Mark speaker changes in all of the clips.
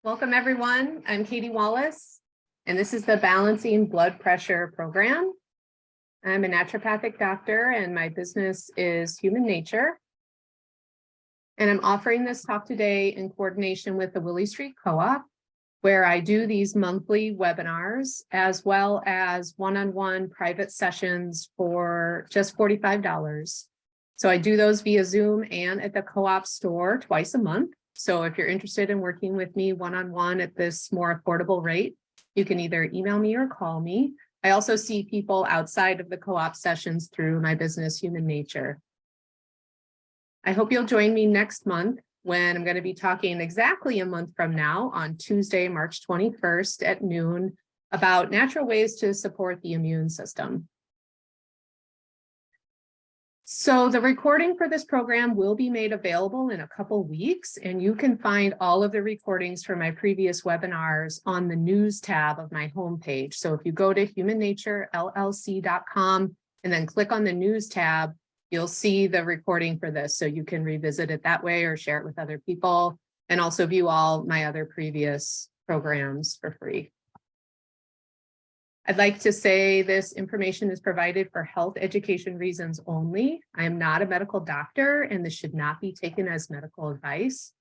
Speaker 1: Welcome, everyone. I'm Katy Wallace, and this is the Balancing Blood Pressure program. I'm a naturopathic doctor, and my business is Human Nature. And I'm offering this talk today in coordination with the Willy Street Co-op, where I do these monthly webinars, as well as one-on-one private sessions for just $45. So I do those via Zoom and at the co-op store twice a month. So if you're interested in working with me one-on-one at this more affordable rate, you can either email me or call me. I also see people outside of the co-op sessions through my business, Human Nature. I hope you'll join me next month when I'm going to be talking exactly a month from now on Tuesday, March 21st at noon about natural ways to support the immune system. So the recording for this program will be made available in a couple weeks, and you can find all of the recordings from my previous webinars on the news tab of my homepage. So if you go to humannaturellc.com and then click on the news tab, you'll see the recording for this. So you can revisit it that way or share it with other people, and also view all my other previous programs for free. I'd like to say this information is provided for health education reasons only. I am not a medical doctor, and this should not be taken as medical advice,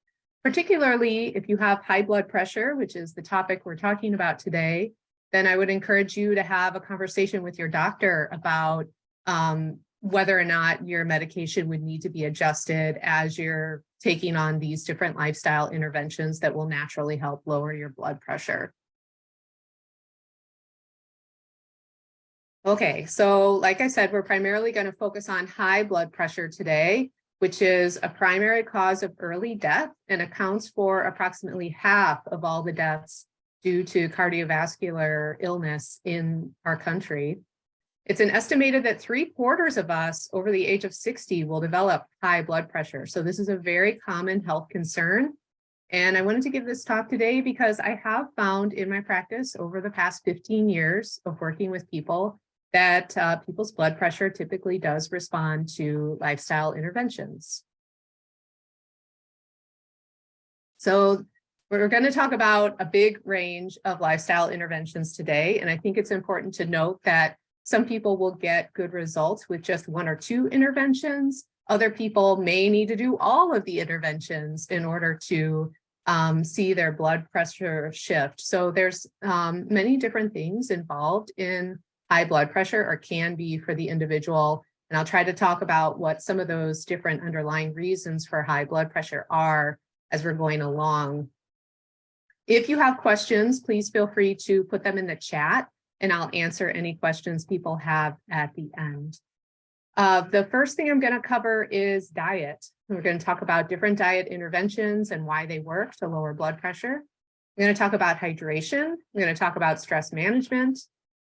Speaker 1: particularly if you have high blood pressure, which is the topic we're talking about today. Then I would encourage you to have a conversation with your doctor about whether or not your medication would need to be adjusted as you're taking on these different lifestyle interventions that will naturally help lower your blood pressure. Okay, so like I said, we're primarily going to focus on high blood pressure today, which is a primary cause of early death and accounts for approximately half of all the deaths due to cardiovascular illness in our country. It's an estimated that 3/4 of us over the age of 60 will develop high blood pressure. So this is a very common health concern. And I wanted to give this talk today because I have found in my practice over the past 15 years of working with people that people's blood pressure typically does respond to lifestyle interventions. So we're going to talk about a big range of lifestyle interventions today. And I think it's important to note that some people will get good results with just 1 or 2 interventions. Other people may need to do all of the interventions in order to see their blood pressure shift. So there's many different things involved in high blood pressure, or can be for the individual. And I'll try to talk about what some of those different underlying reasons for high blood pressure are as we're going along. If you have questions, please feel free to put them in the chat, and I'll answer any questions people have at the end. The first thing I'm going to cover is diet. We're going to talk about different diet interventions and why they work to lower blood pressure. We're going to talk about hydration. We're going to talk about stress management.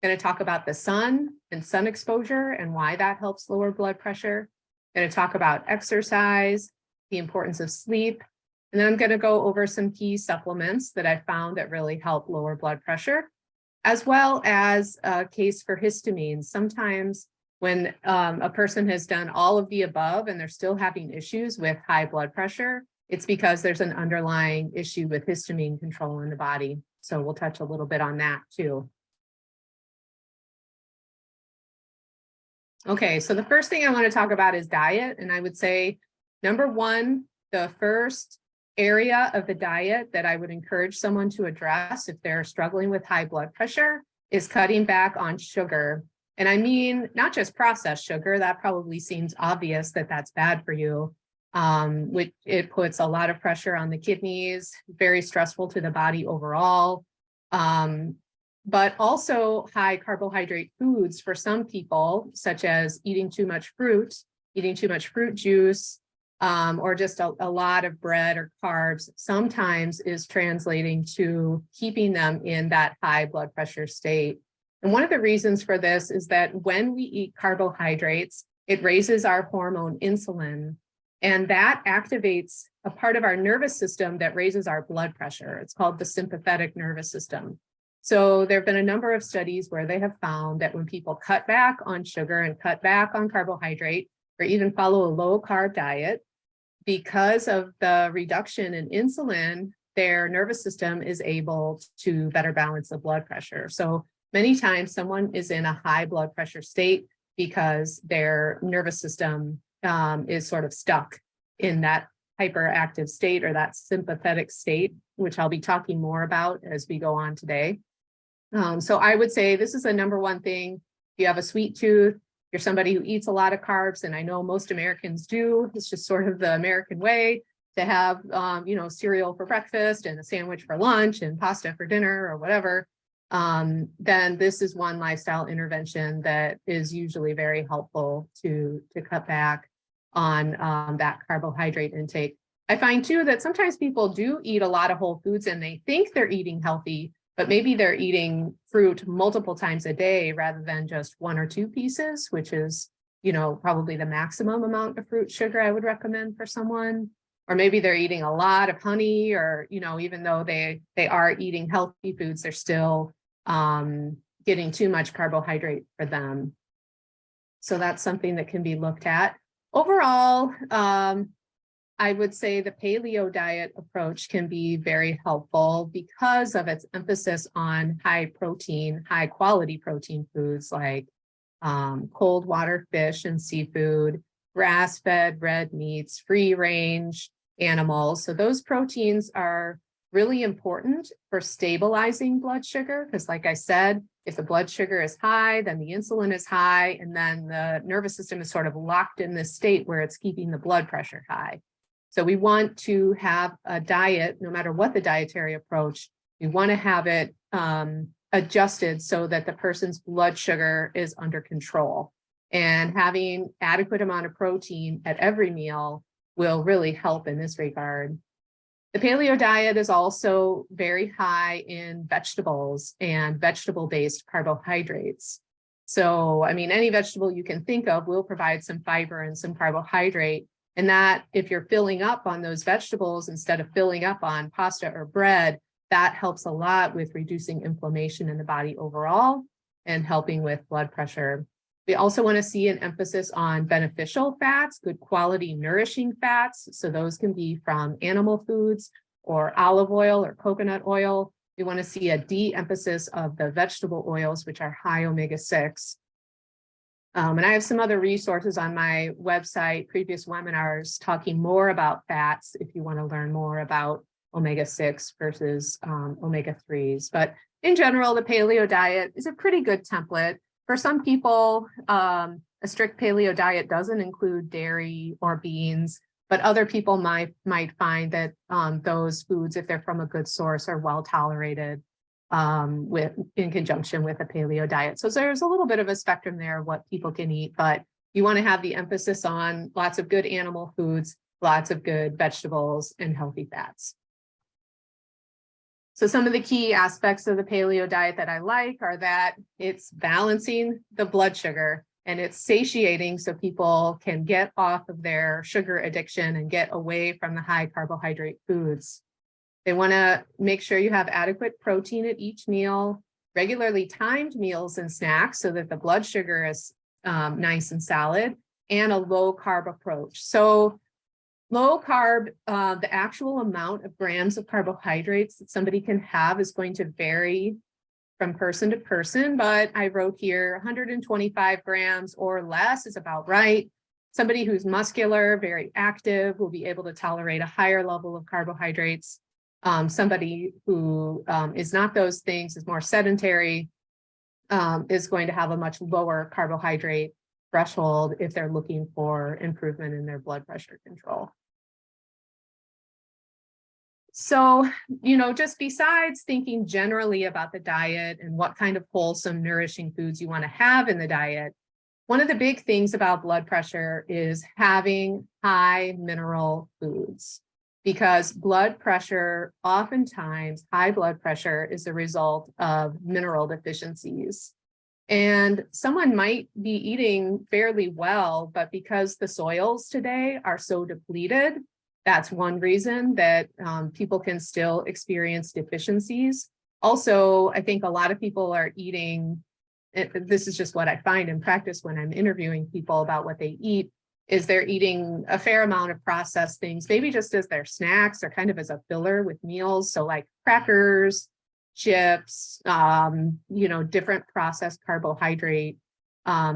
Speaker 1: We're going to talk about the sun and sun exposure and why that helps lower blood pressure. I'm going to talk about exercise, the importance of sleep, and then I'm going to go over some key supplements that I found that really help lower blood pressure, as well as a case for histamine. Sometimes when a person has done all of the above and they're still having issues with high blood pressure, it's because there's an underlying issue with histamine control in the body. So we'll touch a little bit on that too. Okay, so the first thing I want to talk about is diet. And I would say, number one, the first area of the diet that I would encourage someone to address if they're struggling with high blood pressure is cutting back on sugar. And I mean, not just processed sugar. That probably seems obvious that that's bad for you. Which it puts a lot of pressure on the kidneys, very stressful to the body overall. But also high carbohydrate foods for some people, such as eating too much fruit juice, or just a lot of bread or carbs, sometimes is translating to keeping them in that high blood pressure state. And one of the reasons for this is that when we eat carbohydrates, it raises our hormone insulin, and that activates a part of our nervous system that raises our blood pressure. It's called the sympathetic nervous system. So there have been a number of studies where they have found that when people cut back on sugar and cut back on carbohydrate, or even follow a low carb diet, because of the reduction in insulin, their nervous system is able to better balance the blood pressure. So many times someone is in a high blood pressure state because their nervous system is sort of stuck in that hyperactive state or that sympathetic state, which I'll be talking more about as we go on today. So I would say this is the number one thing. If you have a sweet tooth, you're somebody who eats a lot of carbs, and I know most Americans do. It's just sort of the American way to have, cereal for breakfast and a sandwich for lunch and pasta for dinner or whatever. Then this is one lifestyle intervention that is usually very helpful to cut back on that carbohydrate intake. I find too that sometimes people do eat a lot of whole foods and they think they're eating healthy, but maybe they're eating fruit multiple times a day rather than just 1 or 2 pieces, which is, probably the maximum amount of fruit sugar I would recommend for someone. Or maybe they're eating a lot of honey, or, even though they are eating healthy foods, they're still getting too much carbohydrate for them. So that's something that can be looked at. Overall, I would say the paleo diet approach can be very helpful because of its emphasis on high protein, high quality protein foods like cold water fish and seafood, grass-fed red meats, free range animals. So those proteins are really important for stabilizing blood sugar because, like I said, if the blood sugar is high, then the insulin is high, and then the nervous system is sort of locked in this state where it's keeping the blood pressure high. So we want to have a diet, no matter what the dietary approach, we want to have it adjusted so that the person's blood sugar is under control. And having adequate amount of protein at every meal will really help in this regard. The paleo diet is also very high in vegetables and vegetable-based carbohydrates. So, any vegetable you can think of will provide some fiber and some carbohydrate. And that, if you're filling up on those vegetables instead of filling up on pasta or bread, that helps a lot with reducing inflammation in the body overall and helping with blood pressure. We also want to see an emphasis on beneficial fats, good quality nourishing fats. So those can be from animal foods or olive oil or coconut oil. We want to see a de-emphasis of the vegetable oils, which are high omega-6. And I have some other resources on my website, previous webinars talking more about fats if you want to learn more about omega-6 versus omega-3s. But in general, the paleo diet is a pretty good template. For some people, a strict paleo diet doesn't include dairy or beans, but other people might find that those foods, if they're from a good source, are well tolerated in conjunction with a paleo diet. So there's a little bit of a spectrum there of what people can eat, but you want to have the emphasis on lots of good animal foods, lots of good vegetables, and healthy fats. So some of the key aspects of the paleo diet that I like are that it's balancing the blood sugar and it's satiating so people can get off of their sugar addiction and get away from the high carbohydrate foods. They want to make sure you have adequate protein at each meal, regularly timed meals and snacks so that the blood sugar is nice and solid, and a low carb approach. So low carb, the actual amount of grams of carbohydrates that somebody can have is going to vary from person to person, but I wrote here 125 grams or less is about right. Somebody who's muscular, very active, will be able to tolerate a higher level of carbohydrates. Somebody who is not those things, is more sedentary, is going to have a much lower carbohydrate threshold if they're looking for improvement in their blood pressure control. So, just besides thinking generally about the diet and what kind of wholesome, nourishing foods you want to have in the diet, one of the big things about blood pressure is having high mineral foods, because blood pressure, oftentimes high blood pressure, is a result of mineral deficiencies. And someone might be eating fairly well, but because the soils today are so depleted, that's one reason that people can still experience deficiencies. Also, I think a lot of people are eating, this is just what I find in practice when I'm interviewing people about what they eat, is they're eating a fair amount of processed things, maybe just as their snacks or kind of as a filler with meals. So like crackers, chips, different processed carbohydrate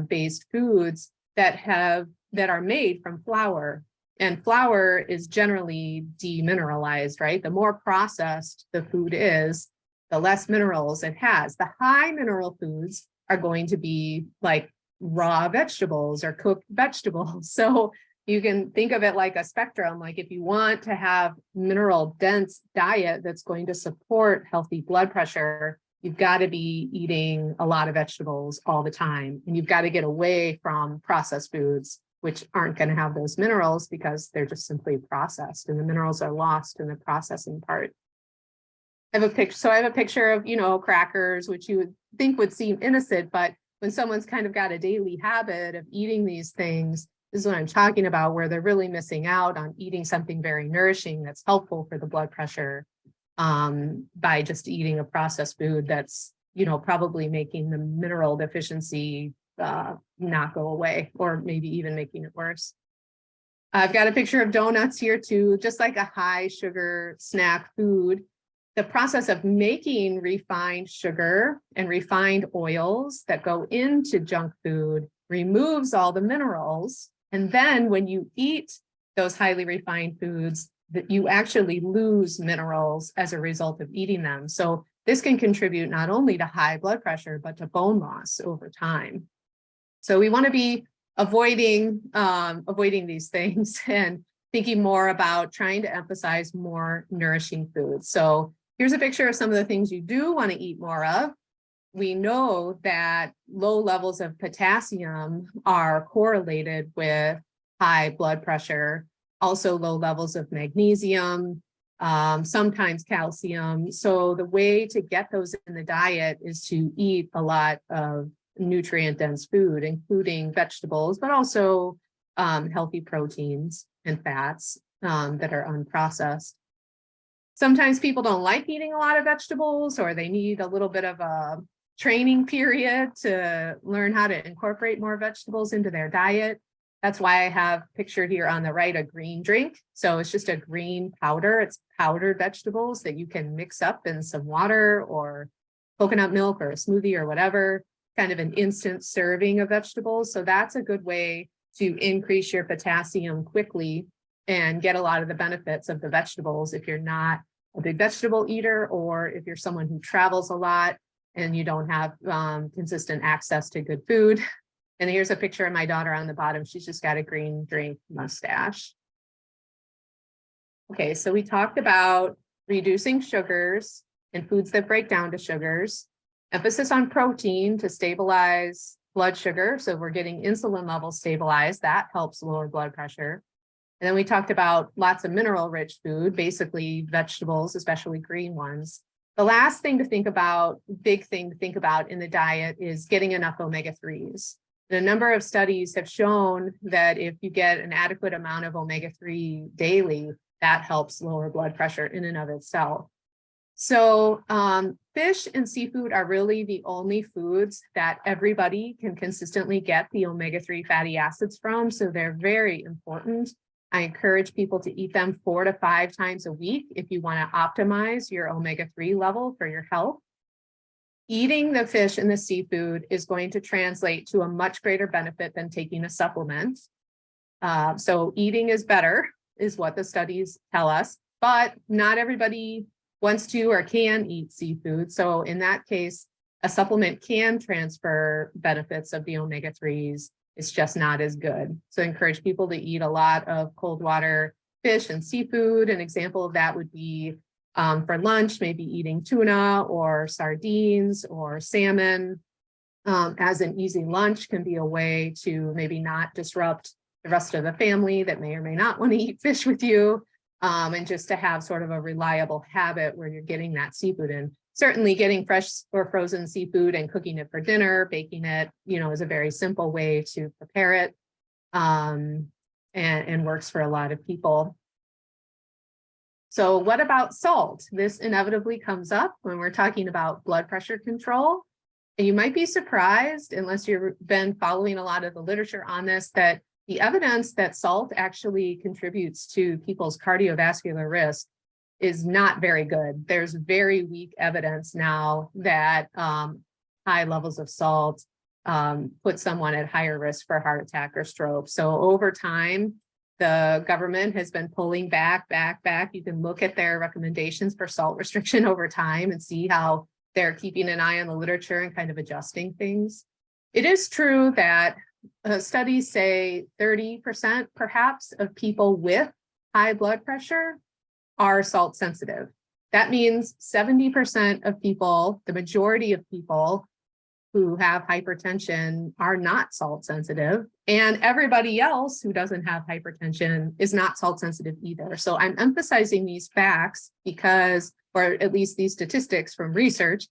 Speaker 1: based foods that are made from flour. And flour is generally demineralized, right? The more processed the food is, the less minerals it has. The high mineral foods are going to be like raw vegetables or cooked vegetables. So you can think of it like a spectrum. Like if you want to have mineral dense diet that's going to support healthy blood pressure, you've got to be eating a lot of vegetables all the time. And you've got to get away from processed foods, which aren't going to have those minerals because they're just simply processed and the minerals are lost in the processing part. I have a picture. So I have a picture of, crackers, which you would think would seem innocent, but when someone's kind of got a daily habit of eating these things, this is what I'm talking about, where they're really missing out on eating something very nourishing that's helpful for the blood pressure by just eating a processed food that's, probably making the mineral deficiency not go away, or maybe even making it worse. I've got a picture of donuts here too, just like a high sugar snack food. The process of making refined sugar and refined oils that go into junk food removes all the minerals. And then when you eat those highly refined foods, that you actually lose minerals as a result of eating them. So this can contribute not only to high blood pressure, but to bone loss over time. So we want to be avoiding these things and thinking more about trying to emphasize more nourishing foods. So here's a picture of some of the things you do want to eat more of. We know that low levels of potassium are correlated with high blood pressure, also low levels of magnesium, sometimes calcium. So the way to get those in the diet is to eat a lot of nutrient-dense food, including vegetables, but also healthy proteins and fats that are unprocessed. Sometimes people don't like eating a lot of vegetables, or they need a little bit of a training period to learn how to incorporate more vegetables into their diet. That's why I have pictured here on the right a green drink. So it's just a green powder. It's powdered vegetables that you can mix up in some water or coconut milk or a smoothie or whatever, kind of an instant serving of vegetables. So that's a good way to increase your potassium quickly and get a lot of the benefits of the vegetables if you're not a big vegetable eater, or if you're someone who travels a lot and you don't have consistent access to good food. And here's a picture of my daughter on the bottom. She's just got a green drink mustache. Okay, so we talked about reducing sugars and foods that break down to sugars, emphasis on protein to stabilize blood sugar. So if we're getting insulin levels stabilized, that helps lower blood pressure. And then we talked about lots of mineral-rich food, basically vegetables, especially green ones. The last thing to think about, big thing to think about in the diet is getting enough omega-3s. A number of studies have shown that if you get an adequate amount of omega-3 daily, that helps lower blood pressure in and of itself. So fish and seafood are really the only foods that everybody can consistently get the omega-3 fatty acids from. So they're very important. I encourage people to eat them 4 to 5 times a week if you want to optimize your omega-3 level for your health. Eating the fish and the seafood is going to translate to a much greater benefit than taking a supplement. So eating is better, is what the studies tell us, but not everybody wants to or can eat seafood. So in that case, a supplement can transfer benefits of the omega-3s. It's just not as good. So I encourage people to eat a lot of cold water fish and seafood. An example of that would be for lunch, maybe eating tuna or sardines or salmon as an easy lunch can be a way to maybe not disrupt the rest of the family that may or may not want to eat fish with you, and just to have sort of a reliable habit where you're getting that seafood in. Certainly getting fresh or frozen seafood and cooking it for dinner, baking it, is a very simple way to prepare it and works for a lot of people. So what about salt? This inevitably comes up when we're talking about blood pressure control. And you might be surprised, unless you've been following a lot of the literature on this, that the evidence that salt actually contributes to people's cardiovascular risk is not very good. There's very weak evidence now that high levels of salt put someone at higher risk for heart attack or stroke. So over time, the government has been pulling back. You can look at their recommendations for salt restriction over time and see how they're keeping an eye on the literature and kind of adjusting things. It is true that studies say 30% perhaps of people with high blood pressure are salt sensitive. That means 70% of people, the majority of people who have hypertension are not salt sensitive, and everybody else who doesn't have hypertension is not salt sensitive either. So I'm emphasizing these facts because, or at least these statistics from research,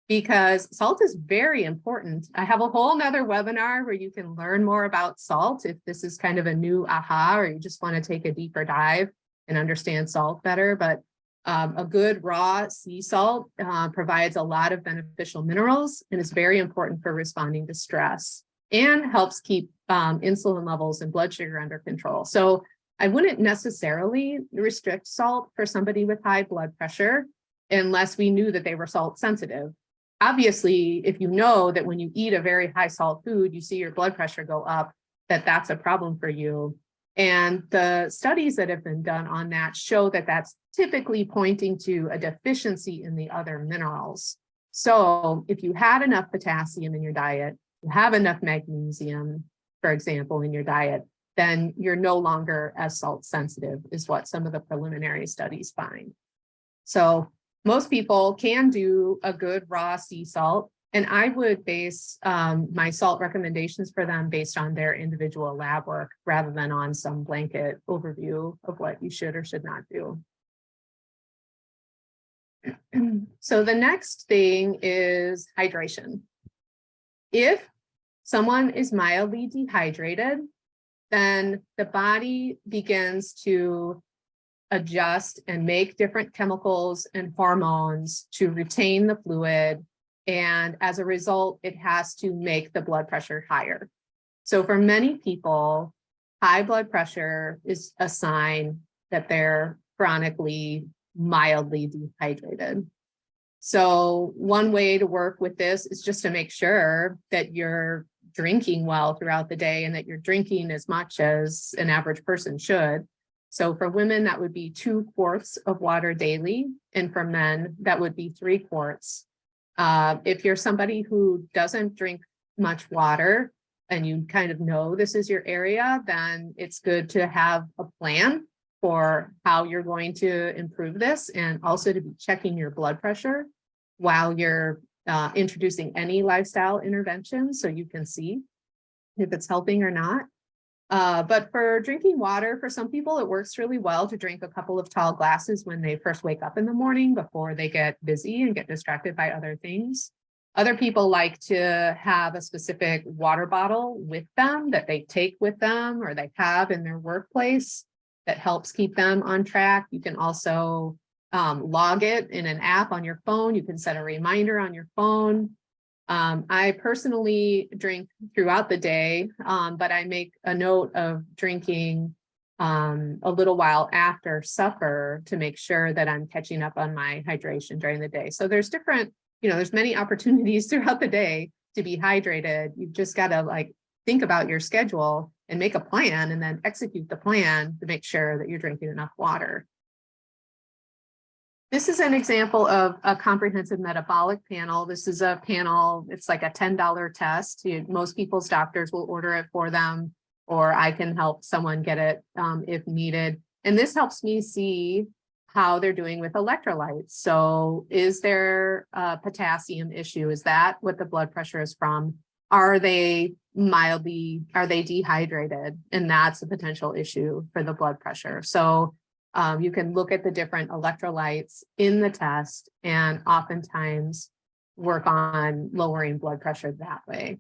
Speaker 1: because salt is very important. I have a whole nother webinar where you can learn more about salt if this is kind of a new aha, or you just want to take a deeper dive and understand salt better. But a good raw sea salt provides a lot of beneficial minerals and is very important for responding to stress and helps keep insulin levels and blood sugar under control. So I wouldn't necessarily restrict salt for somebody with high blood pressure unless we knew that they were salt sensitive. Obviously, if you know that when you eat a very high salt food, you see your blood pressure go up, that's a problem for you. And the studies that have been done on that show that that's typically pointing to a deficiency in the other minerals. So if you had enough potassium in your diet, you have enough magnesium, for example, in your diet, then you're no longer as salt sensitive, is what some of the preliminary studies find. So most people can do a good raw sea salt, and I would base my salt recommendations for them based on their individual lab work rather than on some blanket overview of what you should or should not do. So the next thing is hydration. If someone is mildly dehydrated, then the body begins to adjust and make different chemicals and hormones to retain the fluid. And as a result, it has to make the blood pressure higher. So for many people, high blood pressure is a sign that they're chronically mildly dehydrated. So one way to work with this is just to make sure that you're drinking well throughout the day and that you're drinking as much as an average person should. So for women, that would be 2 quarts of water daily. And for men, that would be 3 quarts. If you're somebody who doesn't drink much water and you kind of know this is your area, then it's good to have a plan for how you're going to improve this, and also to be checking your blood pressure while you're introducing any lifestyle interventions so you can see if it's helping or not. But for drinking water, for some people, it works really well to drink a couple of tall glasses when they first wake up in the morning before they get busy and get distracted by other things. Other people like to have a specific water bottle with them that they take with them or they have in their workplace that helps keep them on track. You can also log it in an app on your phone. You can set a reminder on your phone. I personally drink throughout the day, but I make a note of drinking a little while after supper to make sure that I'm catching up on my hydration during the day. So there's different, there's many opportunities throughout the day to be hydrated. You've just got to think about your schedule and make a plan and then execute the plan to make sure that you're drinking enough water. This is an example of a comprehensive metabolic panel. This is a panel, it's like a $10 test. Most people's doctors will order it for them, or I can help someone get it if needed. And this helps me see how they're doing with electrolytes. So is there a potassium issue? Is that what the blood pressure is from? Are they dehydrated? And that's a potential issue for the blood pressure. So you can look at the different electrolytes in the test and oftentimes work on lowering blood pressure that way.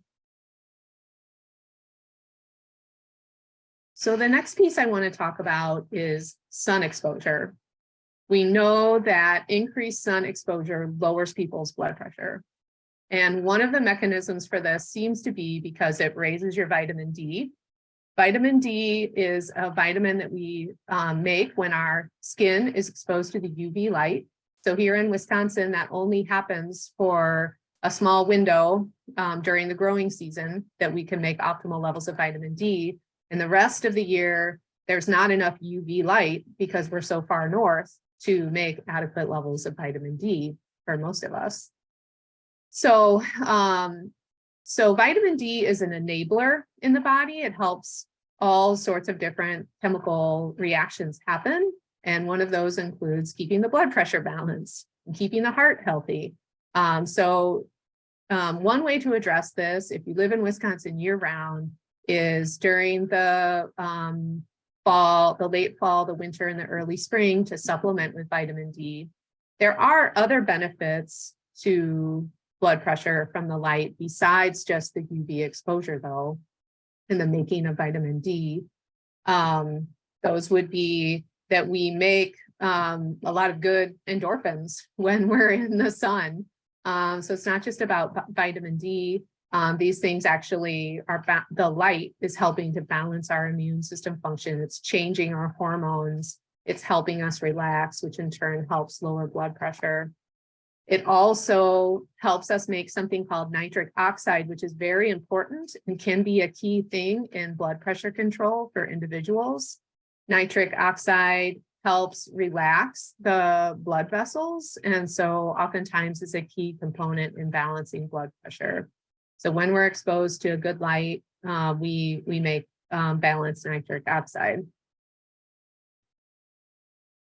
Speaker 1: So the next piece I want to talk about is sun exposure. We know that increased sun exposure lowers people's blood pressure. And one of the mechanisms for this seems to be because it raises your vitamin D. Vitamin D is a vitamin that we make when our skin is exposed to the UV light. So here in Wisconsin, that only happens for a small window during the growing season that we can make optimal levels of vitamin D. And the rest of the year, there's not enough UV light because we're so far north to make adequate levels of vitamin D for most of us. So, so vitamin D is an enabler in the body. It helps all sorts of different chemical reactions happen. And one of those includes keeping the blood pressure balanced and keeping the heart healthy. One way to address this, if you live in Wisconsin year round, is during the fall, the late fall, the winter, and the early spring to supplement with vitamin D. There are other benefits to blood pressure from the light besides just the UV exposure, though, in the making of vitamin D. Those would be that we make a lot of good endorphins when we're in the sun. So it's not just about vitamin D. These things actually are, the light is helping to balance our immune system function. It's changing our hormones. It's helping us relax, which in turn helps lower blood pressure. It also helps us make something called nitric oxide, which is very important and can be a key thing in blood pressure control for individuals. Nitric oxide helps relax the blood vessels, and so oftentimes is a key component in balancing blood pressure. So when we're exposed to a good light, we make balanced nitric oxide.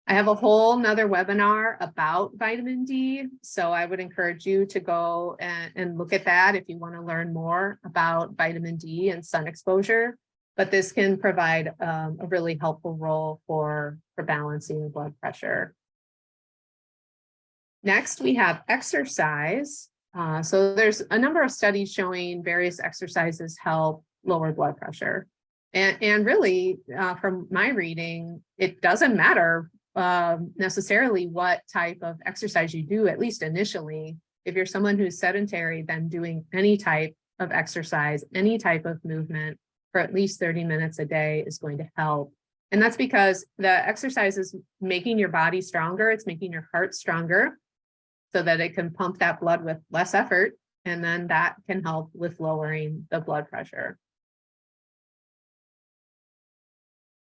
Speaker 1: I have a whole nother webinar about vitamin D, so I would encourage you to go and look at that if you want to learn more about vitamin D and sun exposure. But this can provide a really helpful role for balancing blood pressure. Next, we have exercise. So there's a number of studies showing various exercises help lower blood pressure. And really, from my reading, it doesn't matter necessarily what type of exercise you do, at least initially. If you're someone who's sedentary, then doing any type of exercise, any type of movement for at least 30 minutes a day is going to help. And that's because the exercise is making your body stronger. It's making your heart stronger so that it can pump that blood with less effort. And then that can help with lowering the blood pressure.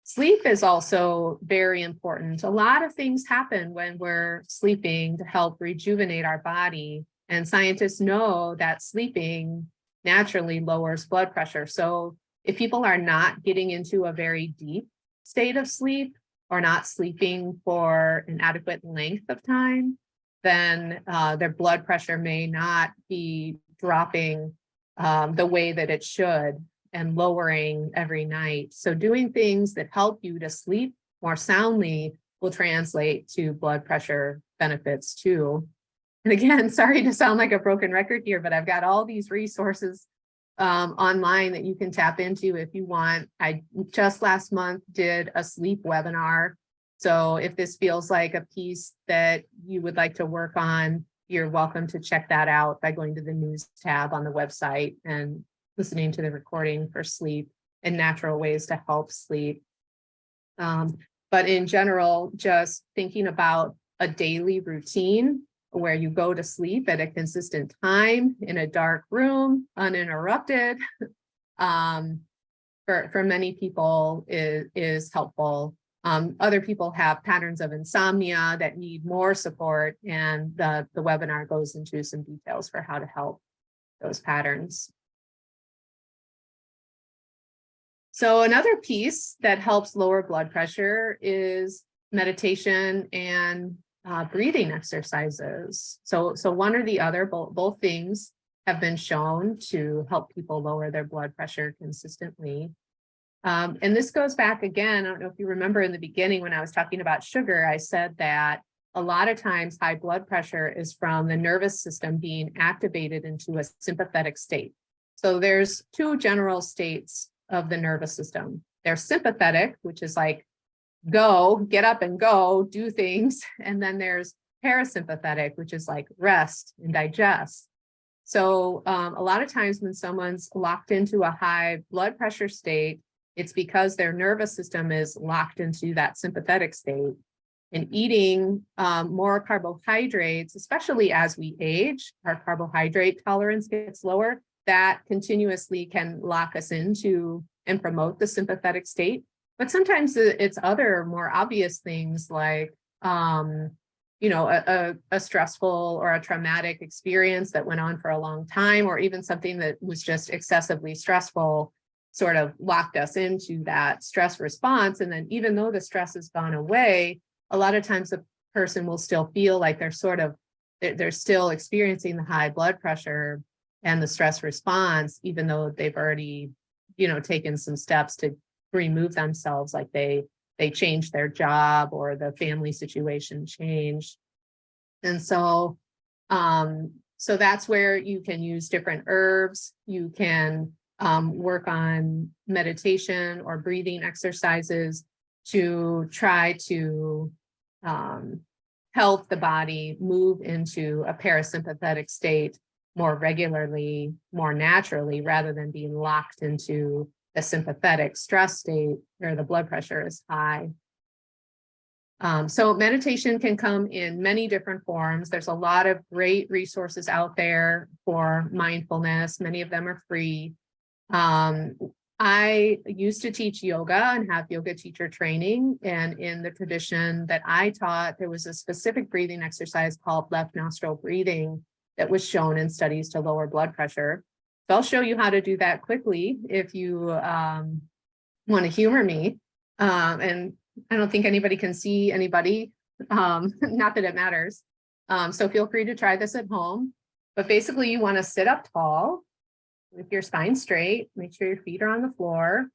Speaker 1: Sleep is also very important. A lot of things happen when we're sleeping to help rejuvenate our body. And scientists know that sleeping naturally lowers blood pressure. So if people are not getting into a very deep state of sleep or not sleeping for an adequate length of time, then their blood pressure may not be dropping the way that it should and lowering every night. So doing things that help you to sleep more soundly will translate to blood pressure benefits too. And again, sorry to sound like a broken record here, but I've got all these resources online that you can tap into if you want. I just last month did a sleep webinar. So if this feels like a piece that you would like to work on, you're welcome to check that out by going to the news tab on the website and listening to the recording for sleep and natural ways to help sleep. But in general, just thinking about a daily routine where you go to sleep at a consistent time in a dark room, uninterrupted, for many people is helpful. Other people have patterns of insomnia that need more support, and the webinar goes into some details for how to help those patterns. So another piece that helps lower blood pressure is meditation and breathing exercises. So one or the other, both things have been shown to help people lower their blood pressure consistently. And this goes back again, I don't know if you remember in the beginning when I was talking about sugar, I said that a lot of times high blood pressure is from the nervous system being activated into a sympathetic state. So there's two general states of the nervous system. There's sympathetic, which is like, go, get up and go, do things. And then there's parasympathetic, which is like rest and digest. So a lot of times when someone's locked into a high blood pressure state, It's because their nervous system is locked into that sympathetic state. And eating more carbohydrates, especially as we age, our carbohydrate tolerance gets lower. That continuously can lock us into and promote the sympathetic state. But sometimes it's other more obvious things like, you know, a stressful or a traumatic experience that went on for a long time, or even something that was just excessively stressful, sort of locked us into that stress response. And then even though the stress has gone away, a lot of times the person will still feel like they're still experiencing the high blood pressure and the stress response, even though they've already, you know, taken some steps to remove themselves, like they changed their job or the family situation changed. And so, so that's where you can use different herbs. You can work on meditation or breathing exercises to try to help the body move into a parasympathetic state more regularly, more naturally, rather than being locked into a sympathetic stress state where the blood pressure is high. So meditation can come in many different forms. There's a lot of great resources out there for mindfulness. Many of them are free. I used to teach yoga and have yoga teacher training. And in the tradition that I taught, there was a specific breathing exercise called left nostril breathing that was shown in studies to lower blood pressure. So I'll show you how to do that quickly if you want to humor me. And I don't think anybody can see anybody, not that it matters. So feel free to try this at home. But basically you want to sit up tall with your spine straight, make sure your feet are on the floor.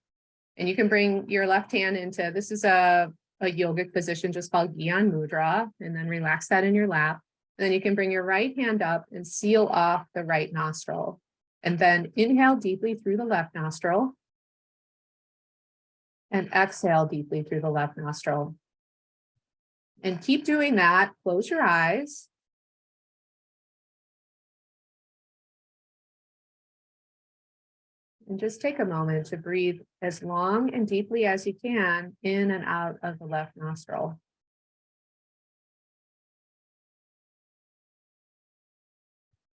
Speaker 1: And you can bring your left hand into, this is a yogic position just called Gyan Mudra, and then relax that in your lap. And then you can bring your right hand up and seal off the right nostril. And then inhale deeply through the left nostril. And exhale deeply through the left nostril. And keep doing that. Close your eyes. And just take a moment to breathe as long and deeply as you can in and out of the left nostril.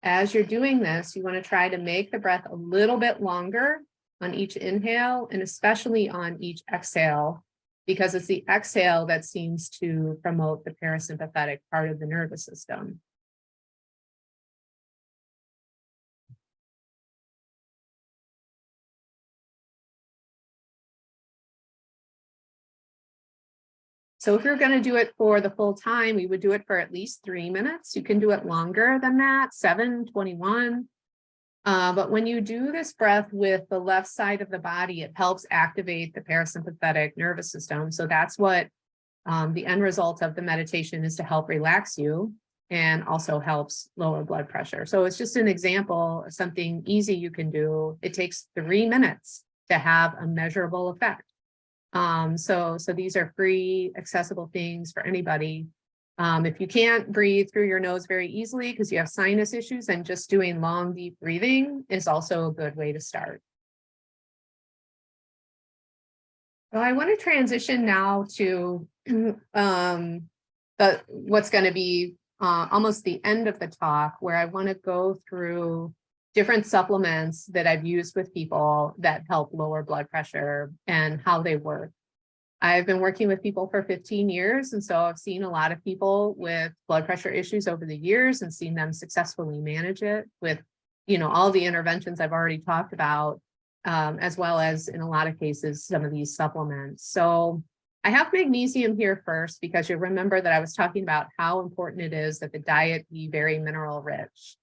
Speaker 1: As you're doing this, you want to try to make the breath a little bit longer on each inhale and especially on each exhale, because it's the exhale that seems to promote the parasympathetic part of the nervous system. So if you're going to do it for the full time, we would do it for at least 3 minutes. You can do it longer than that, 7, 21. But when you do this breath with the left side of the body, it helps activate the parasympathetic nervous system. So that's what the end result of the meditation is, to help relax you and also helps lower blood pressure. So it's just an example of something easy you can do. It takes 3 minutes to have a measurable effect. So these are free, accessible things for anybody. If you can't breathe through your nose very easily because you have sinus issues, then just doing long, deep breathing is also a good way to start. So I want to transition now to what's going to be almost the end of the talk, where I want to go through different supplements that I've used with people that help lower blood pressure and how they work. I've been working with people for 15 years, and so I've seen a lot of people with blood pressure issues over the years and seen them successfully manage it with, you know, all the interventions I've already talked about, as well as in a lot of cases, some of these supplements. So I have magnesium here first, because you remember that I was talking about how important it is that the diet be very mineral rich.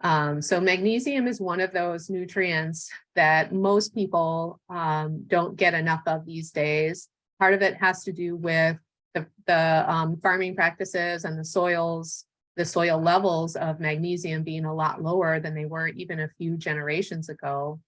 Speaker 1: So magnesium is one of those nutrients that most people don't get enough of these days. Part of it has to do with the farming practices and the soil levels of magnesium being a lot lower than they were even a few generations ago.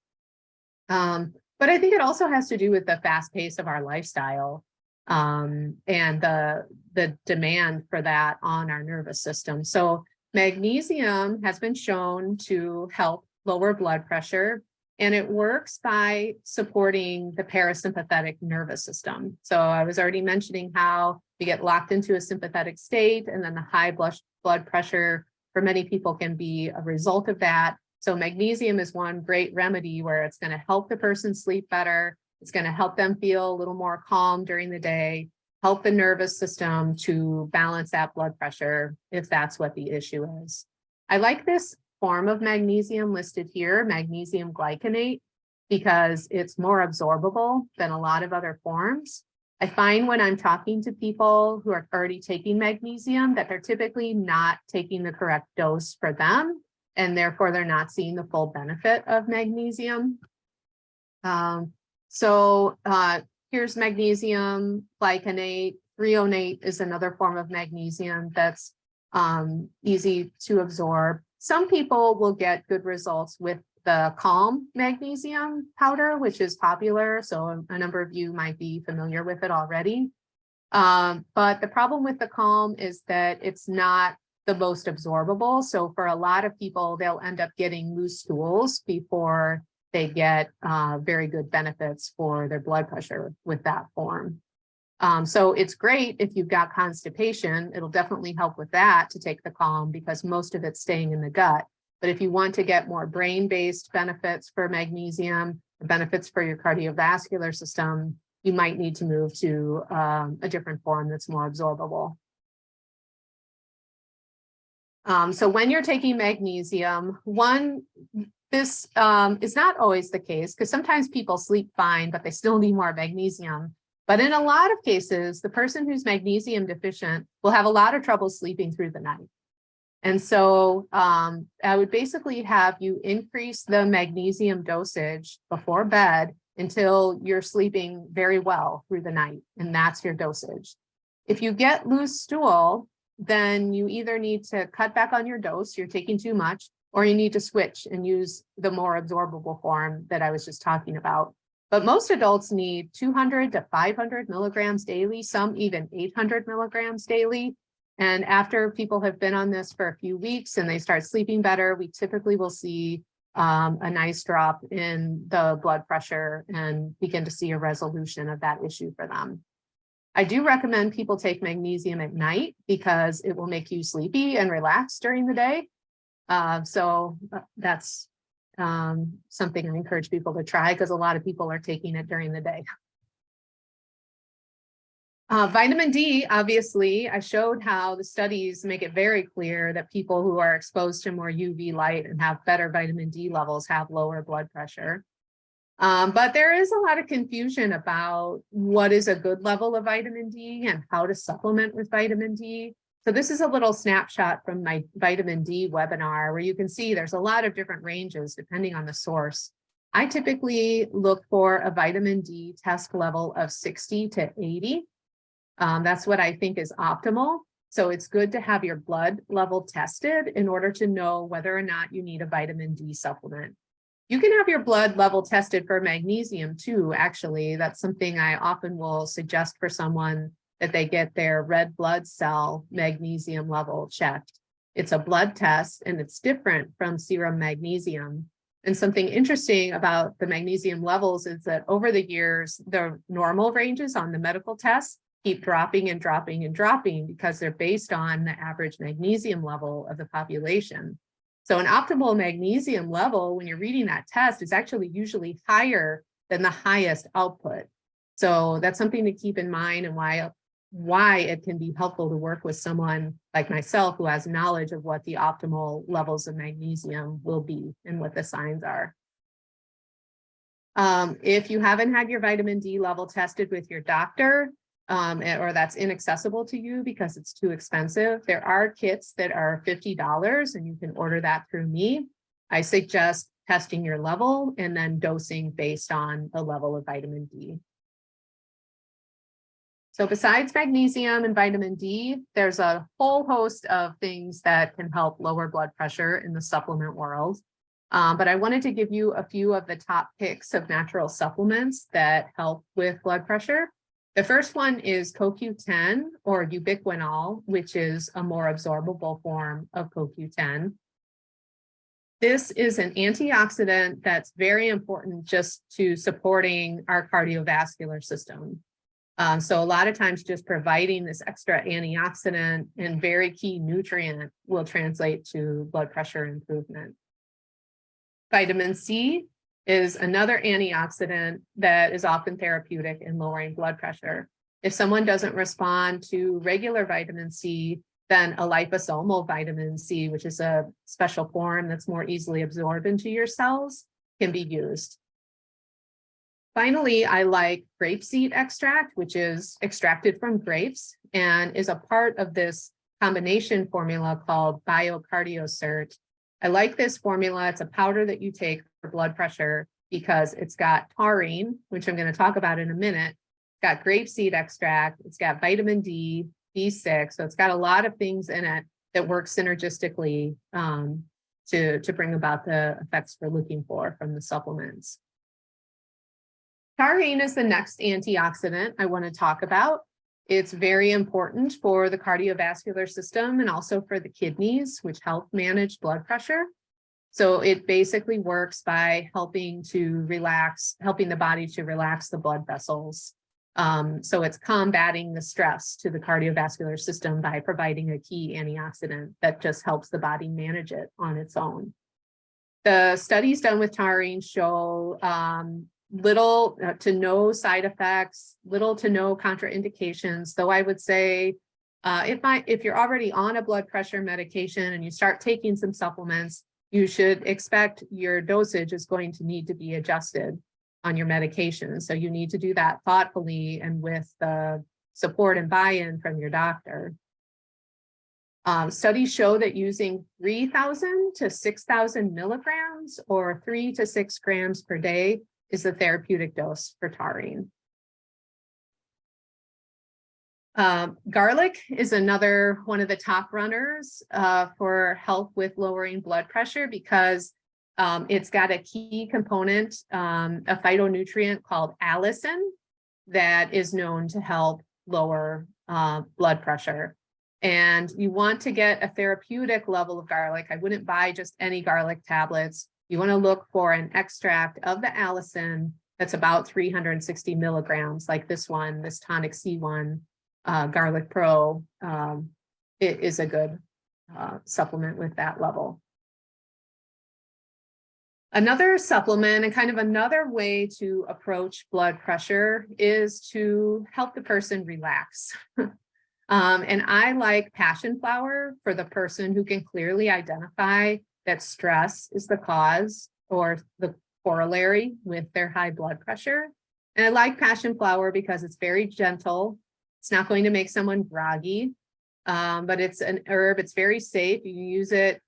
Speaker 1: But I think it also has to do with the fast pace of our lifestyle and the demand for that on our nervous system. So magnesium has been shown to help lower blood pressure And it works by supporting the parasympathetic nervous system. So I was already mentioning how we get locked into a sympathetic state, and then the high blood pressure for many people can be a result of that. So magnesium is one great remedy where it's going to help the person sleep better. It's going to help them feel a little more calm during the day, help the nervous system to balance that blood pressure if that's what the issue is. I like this form of magnesium listed here, magnesium glycinate, because it's more absorbable than a lot of other forms. I find when I'm talking to people who are already taking magnesium that they're typically not taking the correct dose for them, and therefore they're not seeing the full benefit of magnesium. Here's magnesium glycinate. Threonate is another form of magnesium that's easy to absorb. Some people will get good results with the Calm magnesium powder, which is popular. So a number of you might be familiar with it already. But the problem with the Calm is that it's not the most absorbable. So for a lot of people, they'll end up getting loose stools before they get very good benefits for their blood pressure with that form. So it's great if you've got constipation. It'll definitely help with that to take the Calm because most of it's staying in the gut. But if you want to get more brain-based benefits for magnesium, benefits for your cardiovascular system, you might need to move to a different form that's more absorbable. So when you're taking magnesium, this is not always the case because sometimes people sleep fine, but they still need more magnesium. But in a lot of cases, the person who's magnesium deficient will have a lot of trouble sleeping through the night. And so I would basically have you increase the magnesium dosage before bed until you're sleeping very well through the night, and that's your dosage. If you get loose stool, then you either need to cut back on your dose, you're taking too much, or you need to switch and use the more absorbable form that I was just talking about. But most adults need 200 to 500 milligrams daily, some even 800 milligrams daily. And after people have been on this for a few weeks and they start sleeping better, we typically will see a nice drop in the blood pressure and begin to see a resolution of that issue for them. I do recommend people take magnesium at night because it will make you sleepy and relaxed during the day. So that's something I encourage people to try because a lot of people are taking it during the day. Vitamin D, obviously, I showed how the studies make it very clear that people who are exposed to more UV light and have better vitamin D levels have lower blood pressure. But there is a lot of confusion about what is a good level of vitamin D and how to supplement with vitamin D. So this is a little snapshot from my vitamin D webinar where you can see there's a lot of different ranges depending on the source. I typically look for a vitamin D test level of 60 to 80. That's what I think is optimal. So it's good to have your blood level tested in order to know whether or not you need a vitamin D supplement. You can have your blood level tested for magnesium too, actually. That's something I often will suggest for someone that they get their red blood cell magnesium level checked. It's a blood test and it's different from serum magnesium. And something interesting about the magnesium levels is that over the years, the normal ranges on the medical tests keep dropping and dropping and dropping because they're based on the average magnesium level of the population. So an optimal magnesium level, when you're reading that test, is actually usually higher than the highest output. So that's something to keep in mind and why it can be helpful to work with someone like myself who has knowledge of what the optimal levels of magnesium will be and what the signs are. If you haven't had your vitamin D level tested with your doctor, or that's inaccessible to you because it's too expensive, there are kits that are $50 and you can order that through me. I suggest testing your level and then dosing based on the level of vitamin D. So besides magnesium and vitamin D, there's a whole host of things that can help lower blood pressure in the supplement world. But I wanted to give you a few of the top picks of natural supplements that help with blood pressure. The first one is CoQ10 or ubiquinol, which is a more absorbable form of CoQ10. This is an antioxidant that's very important just to supporting our cardiovascular system. So a lot of times just providing this extra antioxidant and very key nutrient will translate to blood pressure improvement. Vitamin C is another antioxidant that is often therapeutic in lowering blood pressure. If someone doesn't respond to regular vitamin C, then a liposomal vitamin C, which is a special form that's more easily absorbed into your cells, can be used. Finally, I like grapeseed extract, which is extracted from grapes and is a part of this combination formula called BioCardioCert. I like this formula. It's a powder that you take for blood pressure because it's got taurine, which I'm going to talk about in a minute. It's got grapeseed extract. It's got vitamin D, B6. So it's got a lot of things in it that work synergistically to bring about the effects we're looking for from the supplements. Taurine is the next antioxidant I want to talk about. It's very important for the cardiovascular system and also for the kidneys, which help manage blood pressure. So it basically works by helping the body to relax the blood vessels. So it's combating the stress to the cardiovascular system by providing a key antioxidant that just helps the body manage it on its own. The studies done with taurine show little to no side effects, little to no contraindications, though I would say if you're already on a blood pressure medication and you start taking some supplements, you should expect your dosage is going to need to be adjusted on your medication. So you need to do that thoughtfully and with the support and buy-in from your doctor. Studies show that using 3,000 to 6,000 milligrams or 3 to 6 grams per day is the therapeutic dose for taurine. Garlic is another one of the top runners for help with lowering blood pressure because it's got a key component, a phytonutrient called allicin that is known to help lower blood pressure. And you want to get a therapeutic level of garlic. I wouldn't buy just any garlic tablets. You want to look for an extract of the allicin that's about 360 milligrams, like this one, this Tonic C1 Garlic Pro. It is a good supplement with that level. Another supplement and kind of another way to approach blood pressure is to help the person relax. And I like Passionflower for the person who can clearly identify that stress is the cause or the corollary with their high blood pressure. And I like Passionflower because it's very gentle. It's not going to make someone groggy, but it's an herb. It's very safe. You can use it,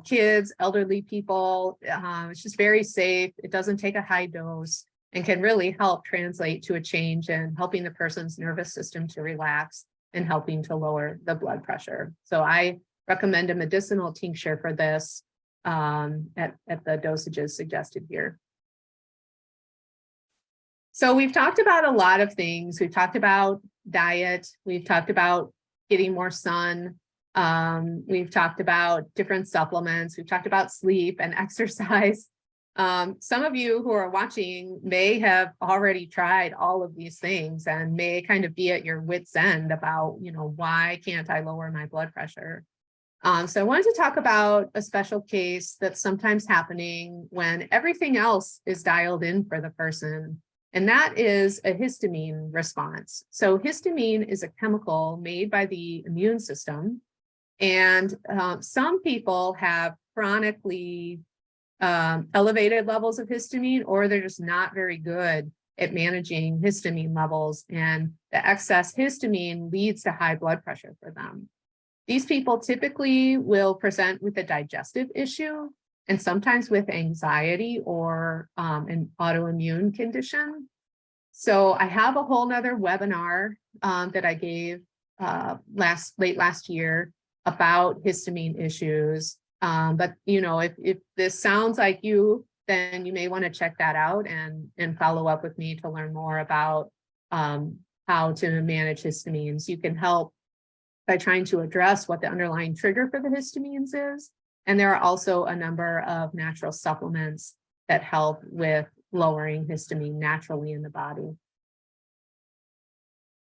Speaker 1: kids, elderly people. It's just very safe. It doesn't take a high dose and can really help translate to a change in helping the person's nervous system to relax and helping to lower the blood pressure. So I recommend a medicinal tincture for this at the dosages suggested here. So we've talked about a lot of things. We've talked about diet. We've talked about getting more sun. We've talked about different supplements. We've talked about sleep and exercise. Some of you who are watching may have already tried all of these things and may kind of be at your wit's end about, why can't I lower my blood pressure? So I wanted to talk about a special case that's sometimes happening when everything else is dialed in for the person, and that is a histamine response. So histamine is a chemical made by the immune system, and some people have chronically elevated levels of histamine, or they're just not very good at managing histamine levels, and the excess histamine leads to high blood pressure for them. These people typically will present with a digestive issue and sometimes with anxiety or an autoimmune condition. So I have a whole nother webinar that I gave late last year about histamine issues. But if this sounds like you, then you may want to check that out and follow up with me to learn more about how to manage histamines. You can help by trying to address what the underlying trigger for the histamines is, And there are also a number of natural supplements that help with lowering histamine naturally in the body.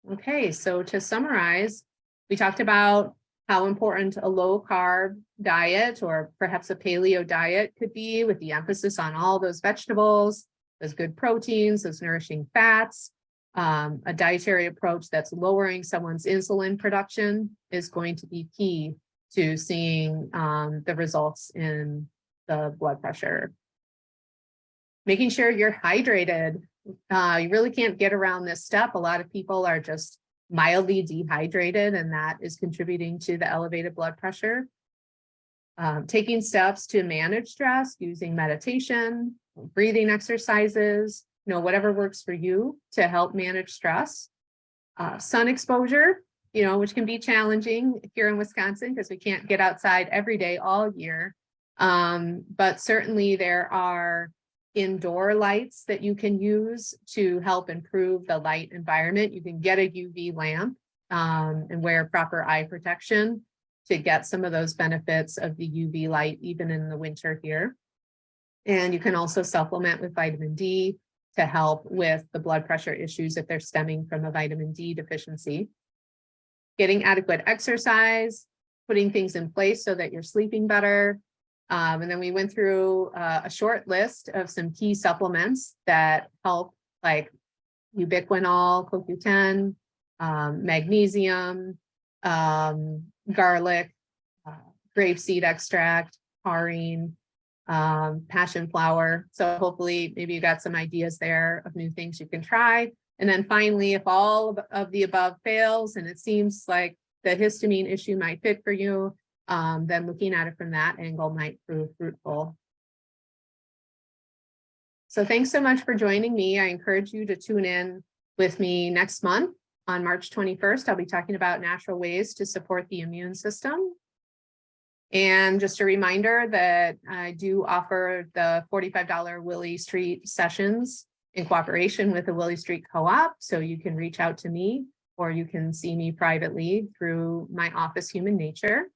Speaker 1: Okay, so to summarize, we talked about how important a low-carb diet or perhaps a paleo diet could be, with the emphasis on all those vegetables, those good proteins, those nourishing fats. A dietary approach that's lowering someone's insulin production is going to be key to seeing the results in the blood pressure. Making sure you're hydrated. You really can't get around this step. A lot of people are just mildly dehydrated, and that is contributing to the elevated blood pressure. Taking steps to manage stress using meditation, breathing exercises, whatever works for you to help manage stress. Sun exposure, which can be challenging here in Wisconsin because we can't get outside every day all year. But certainly there are indoor lights that you can use to help improve the light environment. You can get a UV lamp and wear proper eye protection to get some of those benefits of the UV light, even in the winter here. And you can also supplement with vitamin D to help with the blood pressure issues if they're stemming from a vitamin D deficiency. Getting adequate exercise, putting things in place so that you're sleeping better. And then we went through a short list of some key supplements that help, like ubiquinol, CoQ10, magnesium, garlic, grapeseed extract, taurine, Passionflower. So hopefully maybe you got some ideas there of new things you can try. And then finally, if all of the above fails and it seems like the histamine issue might fit for you, then looking at it from that angle might prove fruitful. So thanks so much for joining me. I encourage you to tune in with me next month on March 21st. I'll be talking about natural ways to support the immune system. And just a reminder that I do offer the $45 Willy Street sessions in cooperation with the Willy Street Co-op. So you can reach out to me or you can see me privately through my office, Human Nature.